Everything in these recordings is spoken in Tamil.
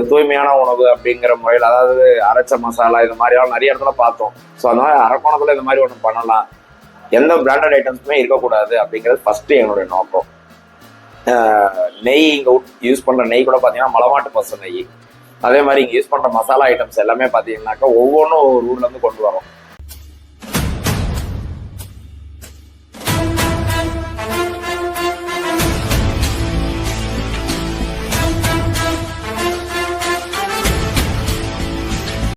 ஒரு தூய்மையான உணவு அப்படிங்கிற முறையில், அதாவது அரைச்ச மசாலா இது மாதிரிலாம் நிறைய இடத்துல பார்த்தோம். ஸோ அந்த மாதிரி அரக்கோணத்தில் இந்த மாதிரி ஒன்று பண்ணலாம், எந்த பிராண்டட் ஐட்டம்ஸுமே இருக்கக்கூடாது அப்படிங்கிறது ஃபர்ஸ்ட் என்னுடைய நோக்கம். நெய் இங்கே யூஸ் பண்ணுற நெய் கூட பார்த்தீங்கன்னா மலமாட்டு பசு நெய். அதே மாதிரி இங்கே யூஸ் பண்ணுற மசாலா ஐட்டம்ஸ் எல்லாமே பார்த்தீங்கன்னாக்கா ஒவ்வொன்றும் ஒரு ஊர்லேருந்து கொண்டு வரோம்.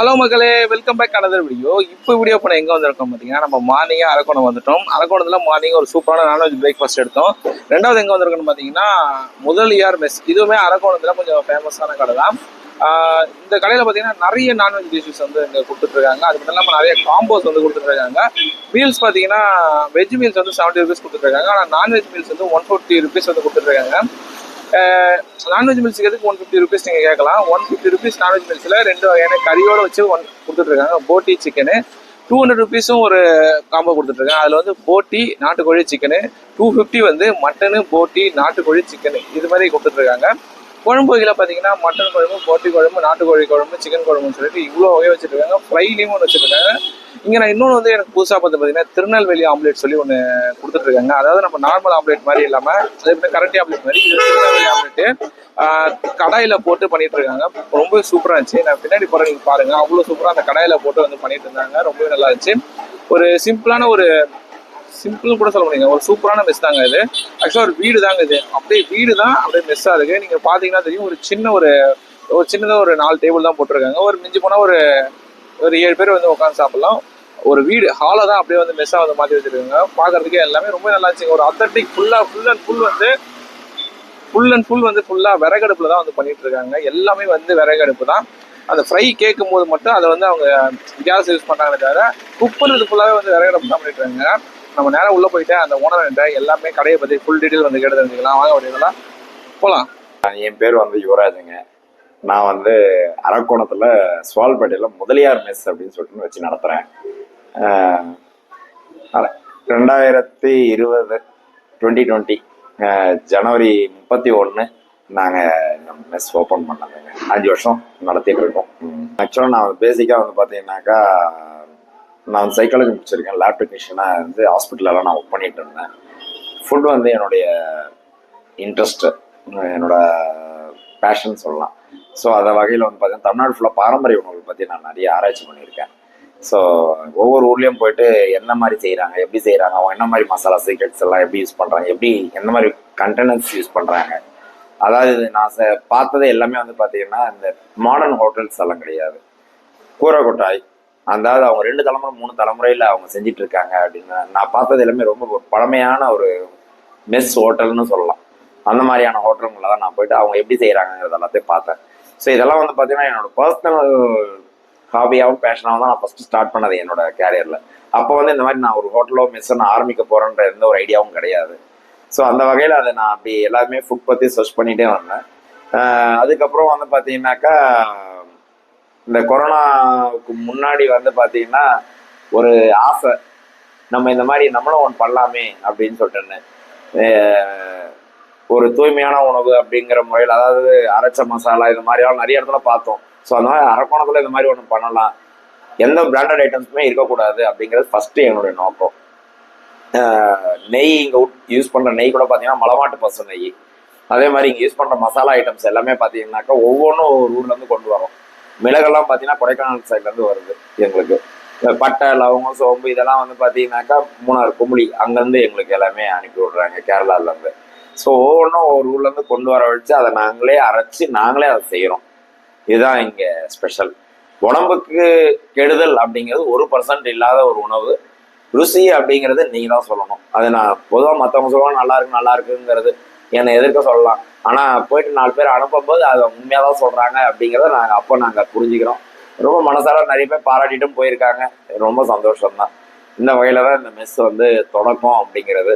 ஹலோ மக்களே, வெல்கம் பேக் அனதர் வீடியோ. இப்போ வீடியோ பண்ண எங்கே வந்திருக்கோம் பார்த்தீங்கன்னா, நம்ம மார்னிங்காக அரக்கோணம் வந்துட்டோம். அரக்கோணத்தில் மார்னிங் ஒரு சூப்பரான நான்வெஜ் பிரேக்ஃபாஸ்ட் எடுத்தோம். ரெண்டாவது எங்கே வந்திருக்கோம்னு பார்த்தீங்கன்னா, முதலியார் மெஸ். இதுவுமே அரக்கோணத்தில் கொஞ்சம் ஃபேமஸான கடை தான். இந்த கடையில் பார்த்தீங்கன்னா நிறைய நான்வெஜ் டிஷ்ஷஸ் வந்து இங்கே கொடுத்துட்ருக்காங்க. அது மட்டும் இல்லாமல் நிறைய காம்போஸ் வந்து கொடுத்துட்ருக்காங்க. மீல்ஸ் பார்த்தீங்கன்னா வெஜ் மீல்ஸ் வந்து 70 rupees கொடுத்துட்ருக்காங்க. ஆனால் நான்வெஜ் மீல்ஸ் வந்து 150 rupees வந்து கொடுத்துட்ருக்காங்க. நான்வெஜ் மீல்ஸுக்கு எதுக்கு 150 rupees நீங்கள் கேட்கலாம். 150 rupees நான்வெஜ் மீல்ஸில் 2 வகையான கறியோடு வச்சு கொடுத்துட்ருக்காங்க. போட்டி சிக்கனு 200 rupees ஒரு காம்போ கொடுத்துட்ருக்காங்க. அதில் வந்து போட்டி நாட்டுக்கோழி சிக்கனு, 250 வந்து மட்டனு போட்டி நாட்டுக்கோழி சிக்கனு இது மாதிரி கொடுத்துட்ருக்காங்க. குழம்பு வகையில் பார்த்தீங்கன்னா மட்டன் குழம்பு, போட்டி குழம்பு, நாட்டுக்கோழி குழம்பு, சிக்கன் குழம்புன்னு சொல்லிட்டு இவ்வளோ வகை வச்சுருக்காங்க. ஃப்ரைலையும் ஒன்று வச்சுருக்காங்க. இங்கே நான் இன்னொன்று வந்து எனக்கு புதுசாக பார்த்தீங்கன்னா திருநெல்வேலி ஆம்லேட் சொல்லி ஒன்று கொடுத்துட்ருக்காங்க. அதாவது நம்ம நார்மல் ஆம்லேட் மாதிரி இல்லாமல் அதே மாதிரி கரண்டி ஆம்லேட் மாதிரி இது திருநெல்வேலி ஆம்லேட்டு கடாயில் போட்டு பண்ணிட்டு இருக்காங்க. ரொம்ப சூப்பராக இருந்துச்சு. நான் பின்னாடி போகிற நீங்கள் பாருங்கள், அவ்வளோ சூப்பராக அந்த கடாயில் போட்டு வந்து பண்ணிட்டு இருந்தாங்க. ரொம்பவே நல்லா இருந்துச்சு. ஒரு சிம்பிள் கூட சொல்ல முடியுங்க, ஒரு சூப்பரான மெஸ் தாங்க இது. ஆக்சுவலாக ஒரு வீடு தாங்க இது. அப்படியே வீடு தான், அப்படியே மெஸ்ஸாக இருக்குது. நீங்கள் பார்த்தீங்கன்னா தெரியும், ஒரு சின்னதாக ஒரு 4 டேபிள் தான் போட்டிருக்காங்க. ஒரு மிஞ்சி போனால் ஒரு 7 பேர் வந்து உட்காந்து சாப்பிட்லாம். ஒரு வீடு ஹாலை தான் அப்படியே வந்து மெஸ்ஸாக வந்து மாற்றி வச்சுருக்காங்க. பார்க்குறதுக்கே எல்லாமே ரொம்ப நல்லா இருந்துச்சுங்க. ஒரு அத்தன்டிக் ஃபுல் அண்ட் ஃபுல் வந்து ஃபுல்லாக விறகடுப்பில் தான் வந்து பண்ணிட்டு இருக்காங்க. எல்லாமே வந்து விறகடுப்பு தான். அந்த ஃப்ரை கேட்கும் போது மட்டும் அதை வந்து அவங்க கேஸ் யூஸ் பண்ணுறாங்கன்னு தவிர குக் பண்ணுறது ஃபுல்லாகவே வந்து விறகடுப்பு தான் பண்ணிட்டு இருக்காங்க. நம்ம நேரம் உள்ளே போயிட்டு அந்த ஓனர்கிட்ட எல்லாமே கடையை பற்றி ஃபுல் டீட்டெயில் வந்து கேட்டு தெரிஞ்சுக்கலாம். வாங்க அப்படிங்களா போகலாம். என் பேர் வந்து யுவராஜுங்க. நான் வந்து அரக்கோணத்தில் சுவால்பேட்டையில் முதலியார் மெஸ் அப்படின்னு சொல்லிட்டு வச்சு நடத்துகிறேன். 2020 ஜனவரி 31 நாங்கள் மெஸ் ஓப்பன் பண்ணாங்க. 5 வருஷம் நடத்திட்டு இருக்கோம். ஆக்சுவலாக நான் பேசிக்காக வந்து பார்த்தீங்கன்னாக்கா, நான் வந்து சைக்காலஜி முடிச்சிருக்கேன். லேப் டெக்னீஷியனாக வந்து ஹாஸ்பிட்டலெல்லாம் நான் ஒர்க் பண்ணிட்டு இருந்தேன். ஃபுட் வந்து என்னுடைய இன்ட்ரெஸ்ட்டு, என்னோட பேஷன் சொல்லலாம். ஸோ அந்த வகையில் வந்து பார்த்தீங்கன்னா தமிழ்நாடு ஃபுல்லாக பாரம்பரிய உணவுகள் பற்றி நான் நிறைய ஆராய்ச்சி பண்ணியிருக்கேன். ஸோ ஒவ்வொரு ஊர்லேயும் போயிட்டு என்ன மாதிரி செய்கிறாங்க, எப்படி செய்கிறாங்க, அவங்க என்ன மாதிரி மசாலா சீக்ரெட்ஸ் எல்லாம் எப்படி யூஸ் பண்ணுறாங்க, எப்படி எந்த மாதிரி கண்டெனர்ஸ் யூஸ் பண்ணுறாங்க. அதாவது நான் பார்த்தது எல்லாமே வந்து பார்த்தீங்கன்னா இந்த மாடர்ன் ஹோட்டல்ஸ் எல்லாம் கிடையாது. கூரை கொட்டாய், அதாவது அவங்க 2 தலைமுறை 3 தலைமுறையில் அவங்க செஞ்சிட்டு இருக்காங்க அப்படின்னு நான் பார்த்தது எல்லாமே ரொம்ப ஒரு பழமையான ஒரு மெஸ் ஹோட்டல்னு சொல்லலாம். அந்த மாதிரியான ஹோட்டலுங்களை தான் நான் போயிட்டு அவங்க எப்படி செய்கிறாங்கிறது எல்லாத்தையும் பார்த்தேன். ஸோ இதெல்லாம் வந்து பார்த்தீங்கன்னா என்னோட பர்சனல் ஹாபியாகவும் பேஷனாகவும் தான் நான் ஃபஸ்ட்டு ஸ்டார்ட் பண்ணது என்னோட கேரியரில். அப்போ வந்து இந்த மாதிரி நான் ஒரு ஹோட்டலோ மெஸ்ஸோ நான் ஆரம்பிக்க போகிறேன்ற எந்த ஒரு ஐடியாவும் கிடையாது. ஸோ அந்த வகையில் அதை நான் அப்படி எல்லாருமே ஃபுட் பற்றி சர்ச் பண்ணிகிட்டே வந்தேன். அதுக்கப்புறம் வந்து பார்த்தீங்கன்னாக்கா, இந்த கொரோனாவுக்கு முன்னாடி வந்து பார்த்தீங்கன்னா ஒரு ஆசை, நம்ம இந்த மாதிரி நம்மளும் ஒன்று பண்ணலாமே அப்படின்னு சொல்லிட்டு ஒரு தூய்மையான உணவு அப்படிங்கிற முறையில், அதாவது அரைச்ச மசாலா இது மாதிரிலாம் நிறைய இடத்துல பார்த்தோம். ஸோ அந்த மாதிரி அரக்கோணத்தில் இந்த மாதிரி ஒன்று பண்ணலாம், எந்த பிராண்டட் ஐட்டம்ஸுமே இருக்கக்கூடாது அப்படிங்கிறது ஃபஸ்ட்டு என்னுடைய நோக்கம். நெய் இங்கே யூஸ் பண்ணுற நெய் கூட பார்த்தீங்கன்னா மலமாட்டு பசு நெய். அதே மாதிரி இங்கே யூஸ் பண்ணுற மசாலா ஐட்டம்ஸ் எல்லாமே பார்த்தீங்கன்னாக்கா ஒவ்வொன்றும் ஒரு ஊர்லேருந்து கொண்டு வரோம். மிளகெல்லாம் பார்த்தீங்கன்னா கொடைக்கானல் சைட்லேருந்து வருது எங்களுக்கு. பட்டை, லவங்கம், சோம்பு இதெல்லாம் வந்து பார்த்தீங்கன்னாக்கா மூணார் குமுளி அங்கேருந்து எங்களுக்கு எல்லாமே அனுப்பி விட்றாங்க, கேரளாவிலேருந்து. ஸோ ஒவ்வொன்றும் ஒரு ஊர்லேருந்து கொண்டு வர வச்சு அதை நாங்களே அரைச்சி நாங்களே அதை செய்கிறோம். இதுதான் இங்கே ஸ்பெஷல். உடம்புக்கு கெடுதல் அப்படிங்கிறது 1% இல்லாத ஒரு உணவு. ருசி அப்படிங்கிறது நீங்கள் தான் சொல்லணும். அது நான் பொதுவாக மற்றவங்க சொல்லுவாங்க நல்லா இருக்குங்கிறது என்னை எதிர்க்க சொல்லலாம். ஆனால் போயிட்டு 4 பேர் அனுப்பும்போது அதை உண்மையாக தான் சொல்கிறாங்க அப்படிங்கிறத நாங்கள் புரிஞ்சுக்கிறோம். ரொம்ப மனசார நிறைய பேர் பாராட்டிட்டும் போயிருக்காங்க. ரொம்ப சந்தோஷம்தான். இந்த வகையில் தான் இந்த மெஸ் வந்து தொடக்கம் அப்படிங்கிறது.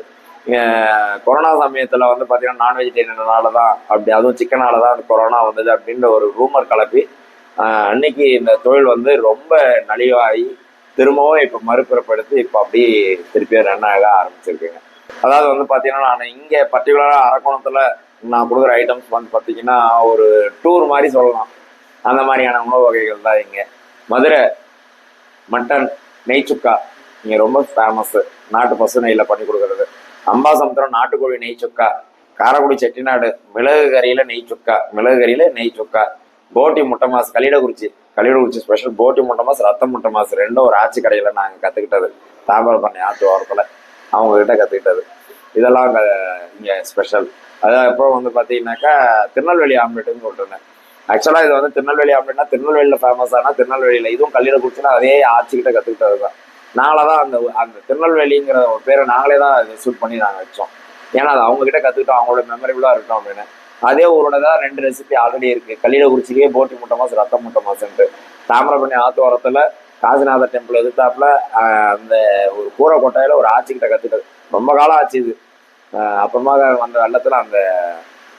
கொரோனா சமயத்தில் வந்து பார்த்தீங்கன்னா நான் வெஜிடேரியனால தான் அப்படி, அதுவும் சிக்கனால தான் அந்த கொரோனா வந்தது அப்படின்ற ஒரு ரூமர் கலப்பி அன்னைக்கு இந்த தொழில் வந்து ரொம்ப நலிவாகி திரும்பவும் இப்போ மறுபிறப்படுத்தி இப்போ அப்படி திருப்பியும் ரன் ஆக ஆரம்பிச்சிருக்குங்க. அதாவது வந்து பார்த்தீங்கன்னா நான் இங்கே பர்டிகுலராக அரக்கோணத்தில் நான் கொடுக்குற ஐட்டம்ஸ் வந்து பார்த்தீங்கன்னா ஒரு டூர் மாதிரி சொல்லலாம். அந்த மாதிரியான உணவு வகைகள் தான் இங்கே. மதுரை மட்டன் நெய் சுக்கா இங்கே ரொம்ப ஃபேமஸ்ஸு. நாட்டு பசு நெய்யில் பண்ணி கொடுக்குறது. அம்பாசமுத்திரம் நாட்டுக்கோழி நெய் சுக்கா, காரைக்குடி செட்டிநாடு மிளகு கறியில் நெய் சுக்கா, மிளகு கறியில் நெய் சுக்கா, போட்டி முட்டை மாசு கலிடகுறிச்சி ஸ்பெஷல் போட்டி முட்டை மாசு, ரத்தம் முட்டை மாசு ரெண்டும் ஒரு ஆட்சி கடையில் நாங்கள் கற்றுக்கிட்டது. தாம்பரம் ஆற்று ஓரத்தில் அவங்கக்கிட்ட கற்றுக்கிட்டது. இதெல்லாம் இங்கே ஸ்பெஷல். அதுக்கப்புறம் வந்து பார்த்தீங்கன்னாக்கா திருநெல்வேலி ஆம்லெட்டுன்னு சொல்லிட்டுருந்தேன். ஆக்சுவலாக இது வந்து திருநெல்வேலி ஆம்லெட்னா திருநெல்வேலியில் ஃபேமஸ் ஆனால் திருநெல்வேலியில் இதுவும் கல்லிடக்குறிச்சினா அதே ஆட்சிக்கிட்ட கற்றுக்கிட்டது தான். நாங்களே தான் அந்த திருநெல்வேலிங்கிற ஒரு பேரை நாங்களே தான் ஷூட் பண்ணி நாங்கள் வச்சோம். ஏன்னா அது அவங்ககிட்ட கற்றுக்கிட்டோம், அவங்களோட மெமரபிளாக இருக்கட்டும் அப்படின்னு. அதே ஊரோட தான் 2 ரெசிபி ஆல்ரெடி இருக்குது. கல்லிடக்குறிச்சிலேயே போட்டி முட்டை மாசு, ரத்தம் முட்டை மாசுன்ட்டு. தாமிரபரணி ஆற்று ஓரத்தில் காசிநாதர் டெம்பிள் எதிர்த்தாப்புல அந்த ஒரு கூரை கொட்டாயில் ஒரு ஆட்சிக்கிட்ட கற்றுக்கிட்டது. ரொம்ப காலம் ஆச்சு இது. அப்புறமா வந்த வெள்ளத்தில் அந்த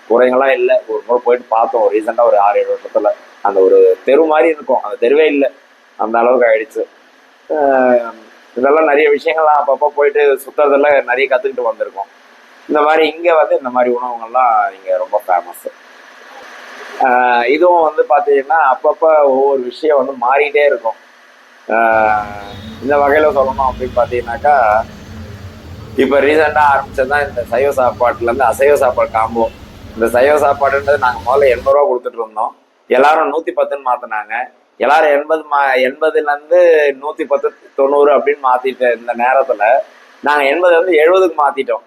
குறைங்கள்லாம் இல்லை. ஒரு முறை போயிட்டு பார்த்தோம் ரீசெண்டாக ஒரு 6-7 வருஷத்தில். அந்த ஒரு தெரு மாதிரி இருக்கும், அந்த தெருவே இல்லை, அந்த அளவுக்கு ஆயிடுச்சு. இதெல்லாம் நிறைய விஷயங்கள்லாம் அப்பப்போ போயிட்டு சுற்றுறதுல நிறைய கற்றுக்கிட்டு வந்திருக்கோம். இந்த மாதிரி இங்கே வந்து இந்த மாதிரி உணவுகள்லாம் இங்கே ரொம்ப ஃபேமஸ்ஸு. இதுவும் வந்து பார்த்தீங்கன்னா அப்பப்போ ஒவ்வொரு விஷயம் வந்து மாறிட்டே இருக்கும். இந்த வகையில் சொல்லணும் அப்படின்னு பார்த்தீங்கன்னாக்கா இப்போ ரீசெண்டாக ஆரம்பிச்சது தான் இந்த சைவ சாப்பாட்டுலேருந்து அசைவ சாப்பாடு காம்போ. இந்த சைவ சாப்பாடுன்றது நாங்கள் முதல்ல 80 ரூபா கொடுத்துட்டு இருந்தோம். எல்லாரும் 110ன்னு மாற்றினாங்க. எல்லாரும் 80லேருந்து 110, 90 அப்படின்னு மாற்றிட்டு இந்த நேரத்தில் நாங்கள் 80லேருந்து 70க்கு மாற்றிட்டோம்.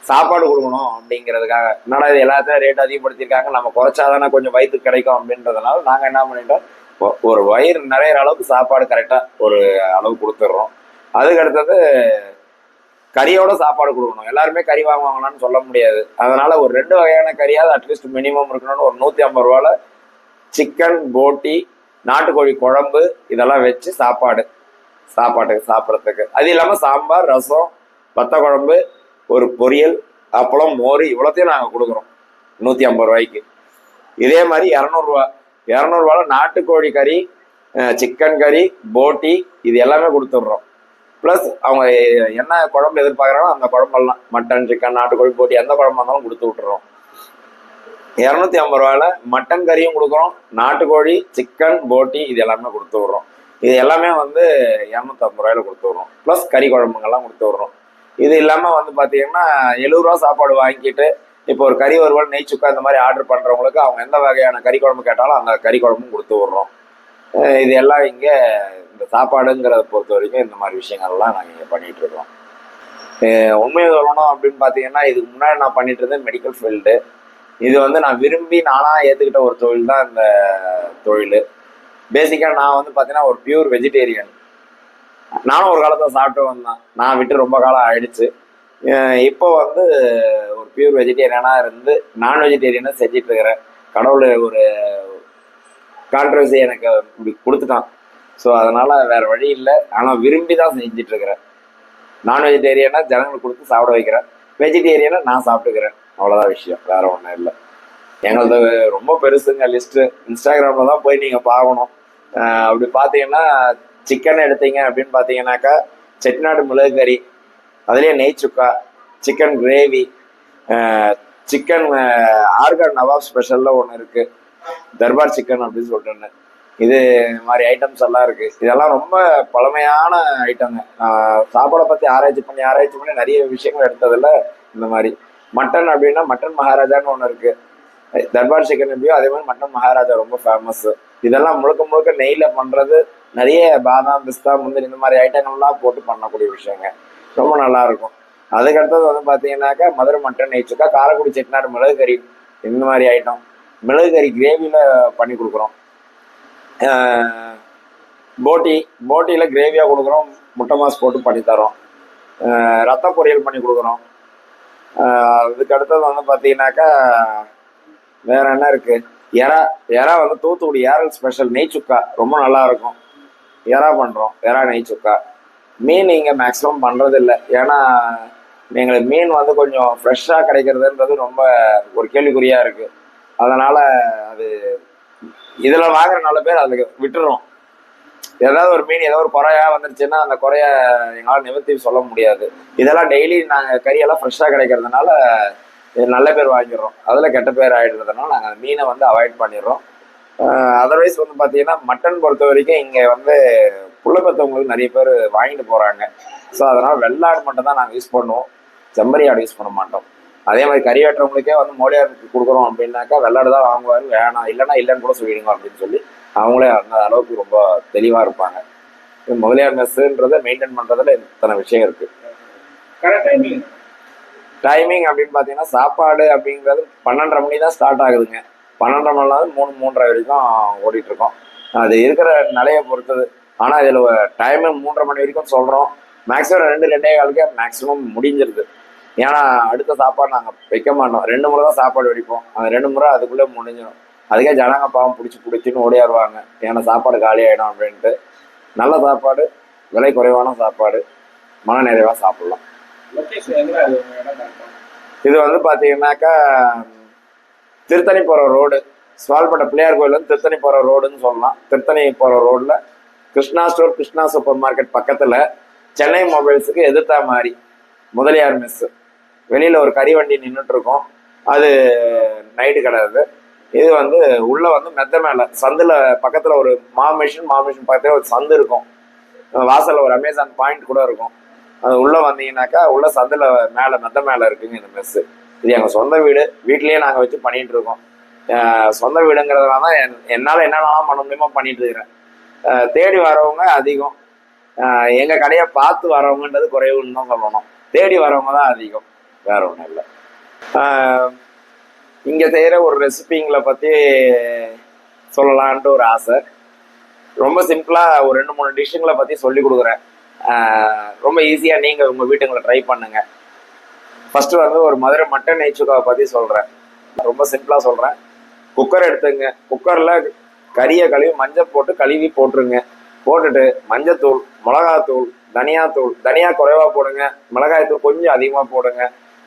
சாப்பாடு கொடுக்கணும் அப்படிங்கிறதுக்காக. என்னடா இது எல்லாத்தையும் ரேட் அதிகப்படுத்தியிருக்காங்க, நம்ம குறைச்சாதானே கொஞ்சம் வயிற்றுக்கு கிடைக்கும் அப்படின்றதுனால நாங்கள் என்ன பண்ணிட்டோம், ஒரு வயிறு நிறையிற அளவுக்கு சாப்பாடு கரெக்டாக ஒரு அளவு கொடுத்துட்றோம். அதுக்கு அடுத்தது கறியோட சாப்பாடு கொடுக்கணும். எல்லாருமே கறி வாங்குவாங்களான்னு சொல்ல முடியாது. அதனால ஒரு 2 வகையான கறியாவது அட்லீஸ்ட் மினிமம் இருக்கணும்னு ஒரு 150 ரூபால சிக்கன், போட்டி, நாட்டுக்கோழி குழம்பு இதெல்லாம் வச்சு சாப்பாட்டுக்கு சாப்பிட்றதுக்கு. அது இல்லாமல் சாம்பார், ரசம், வத்த குழம்பு, ஒரு பொரியல், அப்பளம், மோர் இவ்வளோத்தையும் நாங்கள் கொடுக்குறோம் 150 ரூபாய்க்கு. இதே மாதிரி 200 ரூபால நாட்டுக்கோழி கறி, சிக்கன் கறி, போட்டி இது எல்லாமே கொடுத்துட்றோம். ப்ளஸ் அவங்க என்ன குழம்பு எதிர்பார்க்குறாங்களோ அந்த குழம்பெல்லாம் மட்டன், சிக்கன், நாட்டுக்கோழி, போட்டி எந்த குழம்பு இருந்தாலும் கொடுத்து விட்டுறோம். 250 ரூபால மட்டன் கறியும் கொடுக்குறோம், நாட்டுக்கோழி, சிக்கன், போட்டி இது எல்லாமே கொடுத்து விட்றோம். இது எல்லாமே வந்து 250 ரூபாயில கொடுத்து விட்றோம். ப்ளஸ் கறி குழம்புங்கெல்லாம் கொடுத்து விட்றோம். இது இல்லாமல் வந்து பார்த்தீங்கன்னா 70 ரூபா சாப்பாடு வாங்கிட்டு இப்போ ஒரு கறி வறுவல், நெய் சுக்கா இந்த மாதிரி ஆர்டர் பண்ணுறவங்களுக்கு அவங்க எந்த வகையான கறி குழம்பு கேட்டாலும் அந்த கறி குழம்பும் கொடுத்து விட்றோம். இது எல்லாம் இங்கே இந்த சாப்பாடுங்கிறத பொறுத்த வரைக்கும் இந்த மாதிரி விஷயங்கள்லாம் நாங்கள் இங்கே பண்ணிகிட்டு இருக்கோம். உண்மையை சொல்லணும் அப்படின்னு பார்த்தீங்கன்னா இதுக்கு முன்னாடி நான் பண்ணிட்டு இருந்தேன் மெடிக்கல் ஃபீல்டு. இது வந்து நான் விரும்பி நானாக ஏற்றுக்கிட்ட ஒரு தொழில் தான் இந்த தொழில். பேசிக்காக நான் வந்து பார்த்தீங்கன்னா ஒரு பியூர் வெஜிடேரியன். நானும் ஒரு காலத்தில் சாப்பிட்டு வந்தேன், நான் விட்டு ரொம்ப காலம் ஆயிடுச்சு. இப்போ வந்து ஒரு பியூர் வெஜிடேரியனாக இருந்து நான் வெஜிடேரியனாக செஞ்சிட்டு இருக்கிறேன். கடவுள் ஒரு கான்ட்ரவர்சி எனக்கு இப்படி கொடுத்துட்டான். ஸோ அதனால் வேறு வழி இல்லை. ஆனால் விரும்பி தான் செஞ்சிட்ருக்கிறேன். நான் வெஜிடேரியனாக ஜனங்களுக்கு கொடுத்து சாப்பிட வைக்கிறேன், வெஜிடேரியனாக நான் சாப்பிட்டுக்கிறேன். அவ்வளோதான் விஷயம், வேறு ஒன்றும் இல்லை. எங்களது ரொம்ப பெருசுங்க லிஸ்ட்டு. இன்ஸ்டாகிராமில் தான் போய் நீங்கள் பார்க்கணும். அப்படி பார்த்தீங்கன்னா சிக்கன் எடுத்தீங்க அப்படின்னு பார்த்தீங்கன்னாக்கா செட்டிநாடு மிளகு கறி, அதுலேயே நெய் சுக்கா, சிக்கன் கிரேவி, சிக்கன் ஆர்கான் நவாப் ஸ்பெஷலில் ஒன்று இருக்குது, தர்பார் சிக்கன் அப்படின்னு சொல்லிட்டு இது மாதிரி ஐட்டம்ஸ் எல்லாம் இருக்குது. இதெல்லாம் ரொம்ப பழமையான ஐட்டங்க. சாப்பாடை பற்றி ஆராய்ச்சி பண்ணி நிறைய விஷயங்கள் எடுத்ததில் இந்த மாதிரி. மட்டன் அப்படின்னா மட்டன் மகாராஜான்னு ஒன்று இருக்குது. தர்பார் சிக்கன் எப்படியோ அதே மாதிரி மட்டன் மகாராஜா ரொம்ப ஃபேமஸ்ஸு. இதெல்லாம் முழுக்க நெய்யில் பண்ணுறது. நிறைய பாதாம், பிஸ்தா, முந்திரி இந்த மாதிரி ஐட்டங்கள்லாம் போட்டு பண்ணக்கூடிய விஷயங்க. ரொம்ப நல்லாயிருக்கும். அதுக்கடுத்தது வந்து பார்த்தீங்கன்னாக்கா மதுரை மட்டன் நெய் சுக்கா, காரைக்குடி செட்டிநாடு மிளகு கறி இந்த மாதிரி ஐட்டம். மிளகு கறி கிரேவியில் பண்ணி கொடுக்குறோம். போட்டியில் கிரேவியாக கொடுக்குறோம், முட்டை மாஸ் போட்டு பண்ணித்தரோம். ரத்த பொரியல் பண்ணி கொடுக்குறோம். அதுக்கு அடுத்தது வந்து பார்த்தீங்கன்னாக்கா வேறு என்ன இருக்குது, எறா வந்து தூத்துக்குடி ஏரல் ஸ்பெஷல் நெய் சுக்கா ரொம்ப நல்லாயிருக்கும். எறா பண்ணுறோம், எறா நெய் சுக்கா. மீன் இங்கே மேக்ஸிமம் பண்ணுறதில்ல. ஏன்னா எங்களுக்கு மீன் வந்து கொஞ்சம் ஃப்ரெஷ்ஷாக கிடைக்கிறதுன்றது ரொம்ப ஒரு கேள்விக்குறியாக இருக்குது. அதனால் அது இதில் வாங்குற நல்ல பேர் அதுக்கு விட்டுறோம். ஏதாவது ஒரு மீன் ஏதோ ஒரு குறையாக வந்துருச்சுன்னா அந்த குறைய எங்களால் நிவர்த்தி சொல்ல முடியாது. இதெல்லாம் டெய்லி நாங்கள் கறியெல்லாம் ஃப்ரெஷ்ஷாக கிடைக்கிறதுனால நல்ல பேர் வாங்கிடுறோம். அதில் கெட்ட பேர் ஆகிடுறதுனால நாங்கள் அந்த மீனை வந்து அவாய்ட் பண்ணிடுறோம். அதர்வைஸ் வந்து பார்த்தீங்கன்னா மட்டன் பொறுத்த வரைக்கும் இங்கே வந்து புள்ள பெற்றவங்களுக்கு நிறைய பேர் வாங்கிட்டு போகிறாங்க. ஸோ அதனால் வெள்ளாடு மட்டும் தான் நாங்கள் யூஸ் பண்ணுவோம், செம்மறி ஆடு யூஸ் பண்ண மாட்டோம். அதே மாதிரி கறி வெட்டுறவங்களுக்கே வந்து மோடியாருக்கு கொடுக்குறோம் அப்படின்னாக்கா வெள்ளாடு தான் வாங்குவார், வேணாம் இல்லைன்னா இல்லைன்னு கூட சொல்லிடுங்க அப்படின்னு சொல்லி அவங்களே அந்த அளவுக்கு ரொம்ப தெளிவாக இருப்பாங்க. முதலியார் மெஸ்ஸுன்றதை மெயின்டைன் பண்ணுறதுல இத்தனை விஷயம் இருக்குது. டைமிங் அப்படின்னு பார்த்தீங்கன்னா சாப்பாடு அப்படிங்கிறது 12:30 மணி தான் ஸ்டார்ட் ஆகுதுங்க. 12:30 மணிலேருந்து 3-3:30 வரைக்கும் ஓடிட்டுருக்கோம். அது இருக்கிற நிலையை பொறுத்தது. ஆனால் இதில் டைமு 3:30 மணி வரைக்கும் சொல்கிறோம். மேக்ஸிமம் 2-2:15 மேக்ஸிமம் முடிஞ்சிருது. ஏன்னா அடுத்த சாப்பாடு நாங்கள் வைக்க மாட்டோம், 2 முறை தான் சாப்பாடு வெடிப்போம். அந்த 2 முறை அதுக்குள்ளே முடிஞ்சிடும். அதுக்கே ஜனங்க பாவம் பிடிச்சின்னு ஓடியாருவாங்க, ஏன்னா சாப்பாடு காலி ஆகிடும் அப்படின்ட்டு. நல்ல சாப்பாடு, விலை குறைவான சாப்பாடு, மன நிறைவாக சாப்பிட்லாம். இது வந்து பார்த்தீங்கன்னாக்கா திருத்தணி போகிற ரோடு, ஸ்வால்பட்ட பிள்ளையார் கோயிலேருந்து திருத்தணி போகிற ரோடுன்னு சொல்லலாம். திருத்தணி போகிற ரோடில் Krishna store, Krishna super market பக்கத்தில் சென்னை மொபைல்ஸுக்கு எதிர்த்தா மாதிரி முதலியார் மெஸ்ஸு. வெளியில் ஒரு கறி வண்டி நின்றுட்டுருக்கோம், அது நைட்டு கிடையாது. இது வந்து உள்ளே வந்து மெத்த மேலே சந்தில் பக்கத்தில் ஒரு மாமிஷன் பக்கத்தில் ஒரு சந்து இருக்கும். வாசலில் ஒரு அமேசான் பாயிண்ட் கூட இருக்கும். அது உள்ளே வந்தீங்கன்னாக்கா உள்ள சந்தில் மேலே மெத்த மேலே இருக்குங்க இந்த மெஸ்ஸு. இது எங்கள் சொந்த வீடு, வீட்லேயே நாங்கள் வச்சு பண்ணிகிட்டு இருக்கோம். சொந்த வீடுங்கிறதுனால தான் என்னால் என்னென்னலாம் பண்ண முடியுமோ பண்ணிட்டு இருக்கிறேன். தேடி வரவங்க அதிகம், எங்கள் கடையை பார்த்து வரவங்கன்றது குறைவுன்னு தான் சொல்லணும். தேடி வரவங்க தான் அதிகம், வேற ஒன்றும் இல்லை. இங்கே செய்கிற ஒரு ரெசிபிங்களை பற்றி சொல்லலான்ட்டு ஒரு ஆசை. ரொம்ப சிம்பிளாக ஒரு 2-3 டிஷ்ஷுங்களை பற்றி சொல்லி கொடுக்குறேன். ரொம்ப ஈஸியாக நீங்கள் உங்கள் வீட்டுங்களை ட்ரை பண்ணுங்க. ஃபஸ்ட்டு வந்து ஒரு மதுரை மட்டன் நெய்ச்சுக்காவை பற்றி சொல்கிறேன். ரொம்ப சிம்பிளாக சொல்கிறேன். குக்கர் எடுத்துங்க. குக்கரில் கறியை கழுவி மஞ்சள் போட்டு கழுவி போட்டுருங்க. போட்டுட்டு மஞ்சத்தூள், மிளகாத்தூள், தனியாத்தூள், தனியா குறைவாக போடுங்க, மிளகாய்த்தூள் கொஞ்சம் அதிகமாக போடுங்க,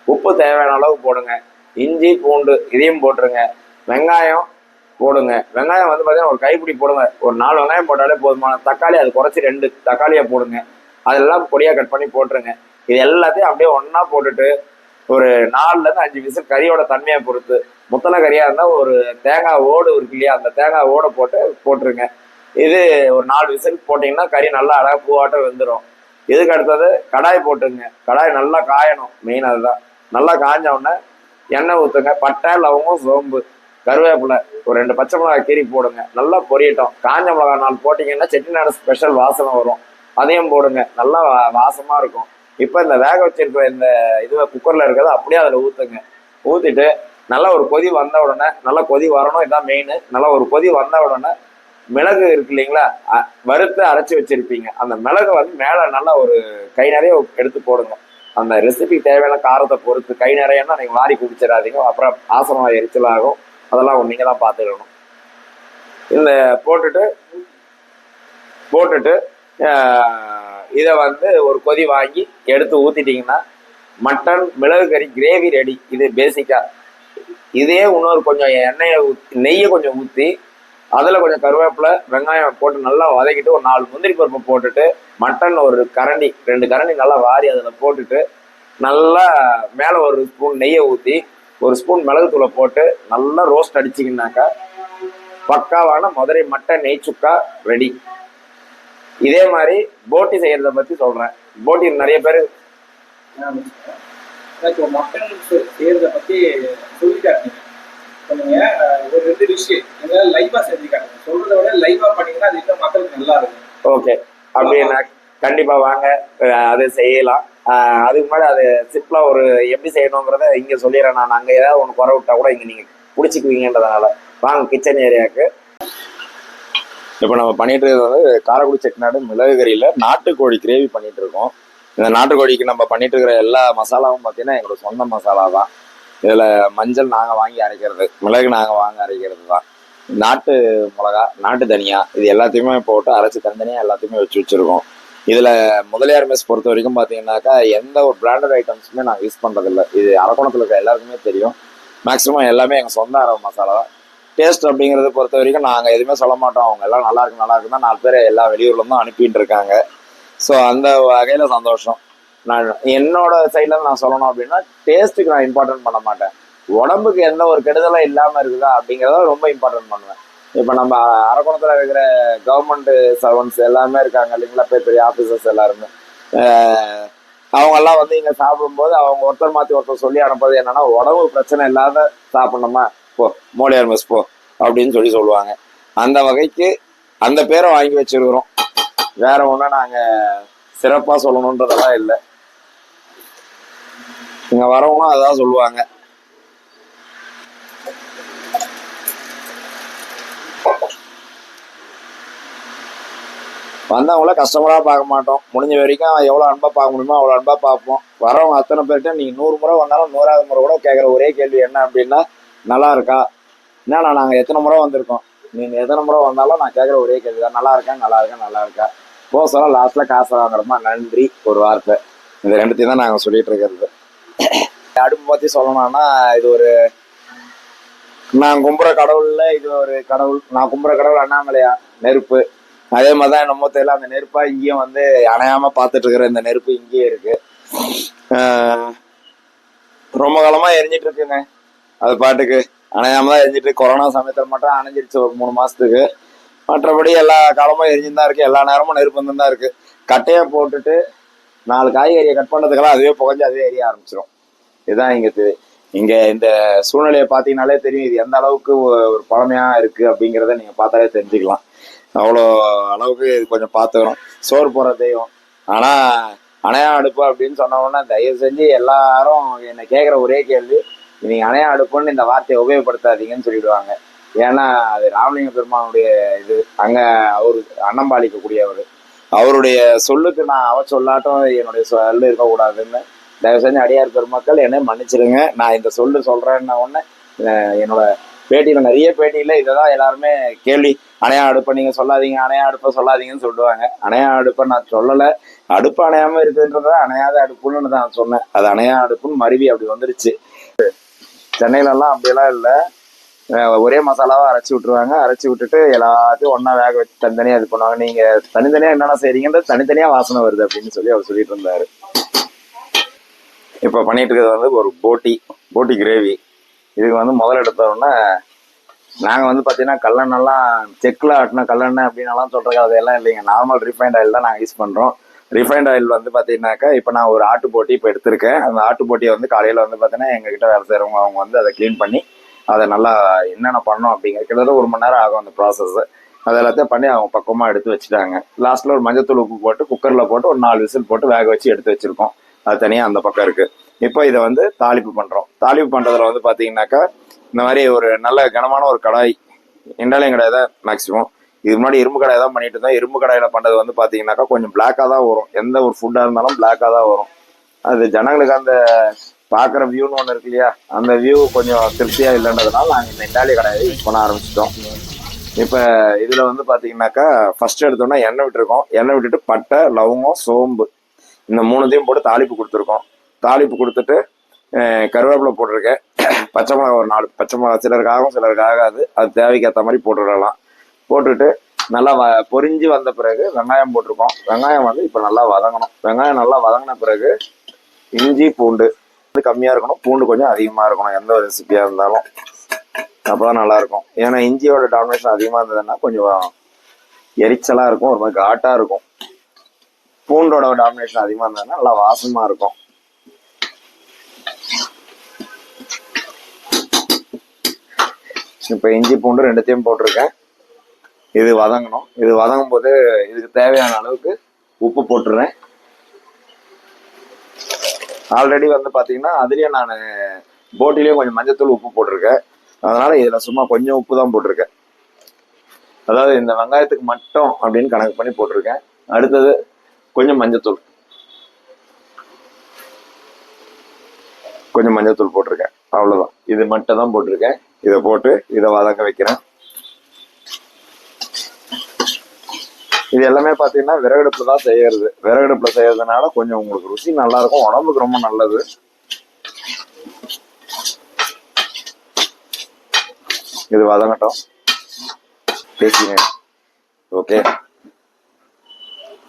உப்பு தேவையான அளவு போடுங்க, இஞ்சி பூண்டு இதையும் போட்டுருங்க, வெங்காயம் போடுங்க. வெங்காயம் வந்து பார்த்தீங்கன்னா ஒரு கைப்பிடி போடுங்க, ஒரு 4 வெங்காயம் போட்டாலே போதுமான. தக்காளி அது குறைச்சி 2 தக்காளியை போடுங்க, அதெல்லாம் பொடியாக கட் பண்ணி போட்டுருங்க. இது எல்லாத்தையும் அப்படியே ஒன்றா போட்டுட்டு ஒரு 4-5 விசில் கறியோட தன்மையை பொறுத்து, முத்தனை கறியாக இருந்தால் ஒரு தேங்காய் ஓடு இருக்கு இல்லையா, அந்த தேங்காய் ஓடை போட்டுருங்க. இது ஒரு 4 விசில் போட்டிங்கன்னா கறி நல்லா அழகாக பூவாட்டம் வெந்துடும். இதுக்கு அடுத்தது கடாய் போட்டுங்க. கடாய் நல்லா காயணும், மெயின் அதுதான். நல்லா காய்ஞ்ச உடனே எண்ணெய் ஊற்றுங்க. பட்டை, லவங்கம், சோம்பு, கருவேப்பிலை, ஒரு 2 பச்சை மிளகாய் கீரி போடுங்க. நல்லா பொரியட்டும். காஞ்ச மிளகா 4 போட்டிங்கன்னா செட்டிநாடு ஸ்பெஷல் வாசனை வரும், அதையும் போடுங்க. நல்லா வாசமாக இருக்கும். இப்போ இந்த வேக வச்சிருக்கிற இந்த இதுவை குக்கரில் இருக்கிறத அப்படியே அதில் ஊற்றுங்க. ஊற்றிட்டு நல்லா ஒரு கொதி வந்த உடனே, நல்லா கொதி வரணும், இதுதான் மெயின். நல்லா ஒரு கொதி வந்த உடனே மிளகு இருக்கு இல்லைங்களா, வறுத்து அரைச்சி வச்சிருப்பீங்க, அந்த மிளகு வந்து மேலே நல்லா ஒரு கை நிறைய எடுத்து போடுங்க. அந்த ரெசிபிக்கு தேவையான காரத்தை பொறுத்து கை நிறையன்னா நீங்கள் வாரி குடிச்சிடாதீங்க, அப்புறம் ஆசனமாக எரிச்சலாகும். அதெல்லாம் நீங்கள் தான் பார்த்துக்கணும். இந்த போட்டுட்டு இதை வந்து ஒரு கொதி வாங்கி எடுத்து ஊற்றிட்டிங்கன்னா மட்டன் மிளகு கறி கிரேவி ரெடி. இது பேசிக்காக. இதே இன்னொரு கொஞ்சம் நெய்யை கொஞ்சம் ஊற்றி அதில் கொஞ்சம் கருவேப்பிலை, வெங்காயம் போட்டு நல்லா வதக்கிட்டு ஒரு 4 முந்திரி பருப்பு போட்டுட்டு மட்டன் ஒரு கரண்டி 2 கரண்டி நல்லா வாரி அதில் போட்டுட்டு நல்லா மேலே ஒரு ஸ்பூன் நெய்யை ஊற்றி ஒரு ஸ்பூன் மிளகுத்தூளை போட்டு நல்லா ரோஸ்ட் அடிச்சிங்கனாக்கா பக்காவான மதுரை மட்டன் நெய் சுக்கா ரெடி. இதே மாதிரி போட்டி செய்யறத பற்றி சொல்கிறேன். போட்டி நிறைய பேர் மட்டன் செய்யறத பற்றி சொல்லிட்டாங்க. ஒரு 2 டிஷ் எங்களால் லைவா செஞ்சு காட்டுங்க. சொல்றதை விட லைவா பண்ணீங்கன்னா அது இன்னும் மக்களுக்கு நல்லா இருக்கும். ஓகே, அப்படின்னா கண்டிப்பாக வாங்க, அது செய்யலாம். அதுக்கு முன்னாடி அது சிம்பிளாக ஒரு எப்படி செய்யணுங்கிறத இங்கே சொல்லிடுறேன். நான் அங்கே ஏதாவது ஒன்று குறை விட்டா கூட இங்கே நீங்கள் பிடிச்சிக்குவீங்கன்றதுனால வாங்க கிச்சன் ஏரியாவுக்கு. இப்போ நம்ம பண்ணிட்டு இருக்கிறது வந்து காரைக்குடி செட்டிநாடு மிளகு கறியில் நாட்டுக்கோழி கிரேவி பண்ணிட்டு இருக்கோம். இந்த நாட்டுக்கோழிக்கு நம்ம பண்ணிட்டு இருக்கிற எல்லா மசாலாவும் பார்த்தீங்கன்னா எங்களோட சொந்த மசாலா தான். இதில் மஞ்சள் நாங்கள் வாங்கி அரைக்கிறது, மிளகு நாங்கள் வாங்கி அரைக்கிறது தான், நாட்டு மிளகா, நாட்டு தனியா, இது எல்லாத்தையுமே போட்டு அரைச்சி தனித்தனியாக எல்லாத்தையுமே வச்சுருக்கோம். இதில் முதலியார் மெஸ் பொறுத்த வரைக்கும் பார்த்தீங்கன்னாக்கா எந்த ஒரு பிராண்டட் ஐட்டம்ஸுமே நாங்கள் யூஸ் பண்ணுறதில்ல. இது அரக்கோணத்தில் இருக்க எல்லாருக்குமே தெரியும். மேக்ஸிமம் எல்லாமே எங்கள் சொந்த அரவு மசாலா தான். டேஸ்ட் அப்படிங்கிறத பொறுத்த வரைக்கும் நாங்கள் எதுவுமே சொல்ல மாட்டோம். அவங்க எல்லாம் நல்லா இருக்கு தான் 4 பேர் எல்லா வெளியூர்லேருந்தும் அனுப்பிட்டு இருக்காங்க. ஸோ அந்த வகையில் சந்தோஷம். நான் என்னோட சைடில் நான் சொல்லணும் அப்படின்னா டேஸ்ட்டுக்கு நான் இம்பார்ட்டன்ட் பண்ண மாட்டேன். உடம்புக்கு எந்த ஒரு கெடுதலும் இல்லாமல் இருக்குதா அப்படிங்கிறத ரொம்ப இம்பார்ட்டன்ட் பண்ணுவேன். இப்போ நம்ம அரக்கோணத்தில் இருக்கிற கவர்மெண்ட் சர்வன்ஸ் எல்லாமே இருக்காங்க இல்லைங்களா, பெரிய பெரிய ஆஃபீஸர்ஸ் எல்லாருமே. அவங்கெல்லாம் வந்து இங்கே சாப்பிடும்போது அவங்க ஒருத்தர் மாற்றி ஒருத்தர் சொல்லி அனுப்புறது என்னன்னா, உடம்பு பிரச்சனை இல்லாத சாப்பிடணுமா, போ மோலியார் மெஸ் போ அப்படின்னு சொல்லுவாங்க. அந்த வகைக்கு அந்த பேரை வாங்கி வச்சிருக்கிறோம். வேற ஒன்றும் நாங்கள் சிறப்பாக சொல்லணுன்றதெல்லாம் இல்லை. இங்கே வரவங்களும் அதான் சொல்லுவாங்க. வந்தவங்கள கஸ்டமராக பார்க்க மாட்டோம். முடிஞ்ச வரைக்கும் எவ்வளோ அன்பாக பார்க்க முடியுமோ அவ்வளோ அன்பாக பார்ப்போம். வரவங்க அத்தனை பேர்கிட்ட நீங்கள் 100 முறை வந்தாலும் 100வது முறை கூட கேட்குற ஒரே கேள்வி என்ன அப்படின்னா, நல்லா இருக்கா. என்னண்ணா நாங்கள் எத்தனை முறை வந்திருக்கோம், நீங்கள் எத்தனை முறை வந்தாலும் நான் கேட்குற ஒரே கேள்வி தான், நல்லா இருக்கேன் நல்லா இருக்கேன் நல்லா இருக்கா. போக சொல்ல லாஸ்ட்டில் காசு வாங்குறோமா, நன்றி ஒரு வார்த்தை. இந்த ரெண்டுத்தையும் தான் நாங்கள் சொல்லிட்டு இருக்கிறது. அடுப்பு பற்றி சொல்லணும்னா, இது ஒரு நான் கும்புற கடவுள்ல இது ஒரு கடவுள். நான் கும்புற கடவுள் அண்ணாமலையா, நெருப்பு. அதே மாதிரிதான் என்னமோ தெரியல, அந்த நெருப்பா இங்கேயும் வந்து அணையாம பார்த்துட்டு இருக்கிற இந்த நெருப்பு இங்கேயே இருக்கு. ரொம்ப காலமா எரிஞ்சிட்டு இருக்குங்க. அது பாட்டுக்கு அணையாம தான் எரிஞ்சிட்டு. கொரோனா சமயத்தில் மட்டும் அணைஞ்சிருச்சு ஒரு 3 மாசத்துக்கு. மற்றபடி எல்லா காலமும் எரிஞ்சுதான் இருக்கு. எல்லா நேரமும் நெருப்பு வந்து தான் இருக்கு. கட்டையை போட்டுட்டு 4 காய்கறியை கட் பண்ணதுக்கெல்லாம் அதுவே புகஞ்சு அதுவே எரிய ஆரம்பிச்சிடும். இதுதான் இங்க இந்த சூழ்நிலையை பார்த்தீங்கன்னாலே தெரியும், இது எந்த அளவுக்கு ஒரு பழமையா இருக்கு அப்படிங்கிறத நீங்க பார்த்தாலே தெரிஞ்சுக்கலாம். அவ்வளோ அளவுக்கு இது கொஞ்சம் பார்த்துக்கிறோம். சோறு போற தெய்வம். ஆனா அணையா அடுப்பு அப்படின்னு சொன்ன உடனே தயவு செஞ்சு எல்லாரும் என்னை கேட்குற ஒரே கேள்வி, நீங்க அணையா அடுப்புன்னு இந்த வார்த்தையை உபயோகப்படுத்தாதீங்கன்னு சொல்லிடுவாங்க. ஏன்னா அது ராமலிங்க பெருமானுடைய இது. அங்க அவரு அன்னம்பாளிக்கக்கூடியவர். அவருடைய சொல்லுக்கு நான் அவ சொல்லாட்டும் என்னுடைய சொல்லு இருக்கக்கூடாதுன்னு தயவு செஞ்சு அடியார் பெருமக்கள் என்னை மன்னிச்சிருங்க. நான் இந்த சொல்றேன்னா ஒன்று என்னோட பேட்டியில் நிறைய பேட்டியில் இதை தான் எல்லாருமே கேள்வி, அணையா அடுப்பை நீங்கள் சொல்லாதீங்க, அணையா அடுப்பை சொல்லாதீங்கன்னு சொல்லுவாங்க. அணையா அடுப்பை நான் சொல்லலை. அடுப்பு அணையாமல் இருக்குன்றத அணையாத அடுப்புன்னு நான் சொன்னேன். அது அணையா அடுப்புன்னு மருவி அப்படி வந்துருச்சு. சென்னையிலலாம் அப்படியெல்லாம் இல்லை. ஒரே மசாலாவை அரைச்சி விட்டுருவாங்க. அரைச்சி விட்டுட்டு எல்லாத்தையும் ஒன்றா வேக வச்சு தனித்தனியாக இது பண்ணுவாங்க. நீங்கள் தனித்தனியாக என்னென்ன செய்றீங்கன்றது தனித்தனியாக வாசனை வருது அப்படின்னு சொல்லி அவர் சொல்லிட்டு இருந்தாரு. இப்போ பண்ணிட்டு இருக்கிறது வந்து ஒரு போட்டி கிரேவி. இதுக்கு வந்து முதல் எடுத்தோம்னா நாங்கள் வந்து பார்த்தீங்கன்னா கல்லெண்ணெல்லாம் செக்கில் ஆட்டின கல்லெண்ணெய் அப்படின்னலாம் சொல்கிறது அதெல்லாம் இல்லைங்க. நார்மல் ரிஃபைண்ட் ஆயில் தான் நாங்கள் யூஸ் பண்ணுறோம். ரிஃபைண்ட் ஆயில் வந்து பார்த்தீங்கன்னாக்கா இப்போ நான் ஒரு ஆட்டுப்போட்டி இப்போ எடுத்திருக்கேன். அந்த ஆட்டுப்போட்டியை வந்து காலையில் வந்து பார்த்தீங்கன்னா எங்ககிட்ட வேலை செய்கிறவங்க அவங்க வந்து அதை க்ளீன் பண்ணி அதை நல்லா என்னென்ன பண்ணோம் அப்படிங்கிற கிட்டத்தட்ட 1 மணி நேரம் ஆகும் அந்த ப்ராசஸ். அதை எல்லாத்தையும் பண்ணி அவங்க பக்கமாக எடுத்து வச்சுட்டாங்க. லாஸ்ட்டில் ஒரு மஞ்சத்தூள் உப்பு போட்டு குக்கரில் போட்டு ஒரு 4 விசில் போட்டு வேக வச்சு எடுத்து வச்சுருக்கோம். அது தனியாக அந்த பக்கம் இருக்குது. இப்போ இதை வந்து தாளிப்பு பண்ணுறோம். தாளிப்பு பண்ணுறதுல வந்து பார்த்தீங்கன்னாக்கா இந்த மாதிரி ஒரு நல்ல கனமான ஒரு கடாய், இண்டாலியம் கடாய் தான் மேக்ஸிமம். இது முன்னாடி இரும்பு கடாய் தான் பண்ணிட்டு இருந்தோம். இரும்பு கடாயில் பண்ணுறது வந்து பார்த்தீங்கன்னாக்கா கொஞ்சம் பிளாக்காக தான் வரும். எந்த ஒரு ஃபுட்டாக இருந்தாலும் பிளாக்காக தான் வரும். அது ஜனங்களுக்கு அந்த பார்க்குற வியூன்னு ஒன்று இருக்கு இல்லையா, அந்த வியூ கொஞ்சம் திருப்தியாக இல்லைன்றதுனால நாங்கள் இந்த இண்டாலிய கடாயை யூஸ் பண்ண ஆரம்பிச்சிட்டோம். இப்போ இதில் வந்து பார்த்தீங்கன்னாக்கா ஃபர்ஸ்ட் எடுத்தோம்னா எண்ணெய் விட்டுருக்கோம். எண்ணெய் விட்டுட்டு பட்டை, லவங்கம், சோம்பு இந்த 3த்தையும் போட்டு தாளிப்பு கொடுத்துருக்கோம். தாளிப்பு கொடுத்துட்டு கருவேப்பிலை போட்டிருக்கேன். பச்சை மிளகா ஒரு 4 பச்சை மிளகா, சிலருக்கு ஆகும் சிலருக்கு ஆகாது. அது தேவைக்கேற்ற மாதிரி போட்டுடலாம். போட்டுட்டு நல்லா பொரிஞ்சு வந்த பிறகு வெங்காயம் போட்டிருக்கோம். வெங்காயம் வந்து இப்போ நல்லா வதங்கணும். வெங்காயம் நல்லா வதங்கின பிறகு இஞ்சி பூண்டு வந்து கம்மியாக இருக்கணும், பூண்டு கொஞ்சம் அதிகமாக இருக்கணும் எந்த ஒரு ரெசிபியாக இருந்தாலும். அப்போ தான் நல்லாயிருக்கும். ஏன்னா இஞ்சியோட டாமினேஷன் அதிகமாக இருந்ததுன்னா கொஞ்சம் எரிச்சலாக இருக்கும், ஒரு மாதிரி காட்டாக இருக்கும். பூண்டோட டாமினேஷன் அதிகமாக இருந்ததுன்னா நல்லா வாசமாக இருக்கும். இப்போ இஞ்சி பூண்டு 2த்தையும் போட்டிருக்கேன். இது வதங்கணும். இது வதங்கும் போது இதுக்கு தேவையான அளவுக்கு உப்பு போட்டுடுறேன். ஆல்ரெடி வந்து பார்த்தீங்கன்னா அதுலேயே நான் போட்டிலேயும் கொஞ்சம் மஞ்சத்தூள் உப்பு போட்டிருக்கேன். அதனால இதில் சும்மா கொஞ்சம் உப்பு தான் போட்டிருக்கேன். அதாவது இந்த வெங்காயத்துக்கு மட்டும் அப்படின்னு கணக்கு பண்ணி போட்டிருக்கேன். அடுத்தது கொஞ்சம் மஞ்சத்தூள் போட்டிருக்கேன். அவ்வளோதான். இது மட்டும் தான் போட்டிருக்கேன். இதை போட்டு இதை வதங்க வைக்கிறேன். இது எல்லாமே பார்த்தீங்கன்னா விறகடுப்புல தான் செய்யறது. விறகடுப்புல செய்யறதுனால கொஞ்சம் உங்களுக்கு ருசி நல்லா இருக்கும், உடம்புக்கு ரொம்ப நல்லது. இது வதங்கட்டும், பேசிங்க. Okay,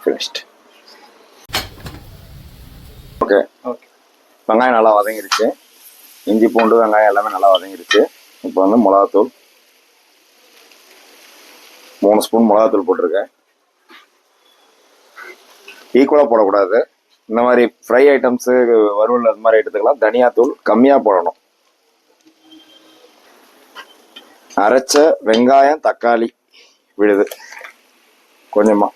finished. ஓகே, வெங்காயம் நல்லா வதங்கிடுச்சு. இஞ்சி பூண்டு வெங்காயம் எல்லாமே நல்லா வதங்கிடுச்சு. இப்போ வந்து மிளகாத்தூள், 3 ஸ்பூன் மிளகாத்தூள் போட்டிருக்கேன். ஈக்குவலாக போடக்கூடாது. இந்த மாதிரி ஃப்ரை ஐட்டம்ஸு, வறுவல் அது மாதிரி ஐட்டத்துக்கெல்லாம் தனியாத்தூள் கம்மியாக போடணும். அரைச்ச வெங்காயம் தக்காளி விழுது கொஞ்சமாக.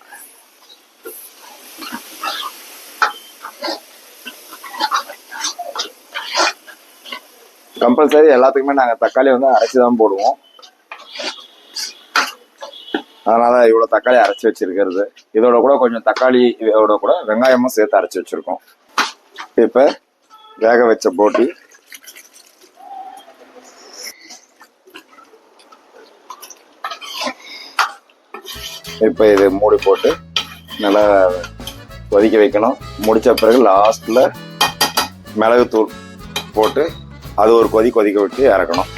கம்பல்சரி எல்லாத்துக்குமே நாங்கள் தக்காளி வந்து அரைச்சி தான் போடுவோம். அதனால இவ்வளோ தக்காளி அரைச்சி வச்சிருக்கிறது. இதோட கூட கொஞ்சம் தக்காளி இதோட கூட வெங்காயமும் சேர்த்து அரைச்சி வச்சிருக்கோம். இப்போ வேக வச்ச போட்டி இப்போ இது மூடி போட்டு நல்லா கொதிக்க வைக்கணும். முடிச்ச பிறகு லாஸ்ட்ல மிளகுத்தூள் போட்டு அது ஒரு கொதிக்க விட்டு இறக்கணும்.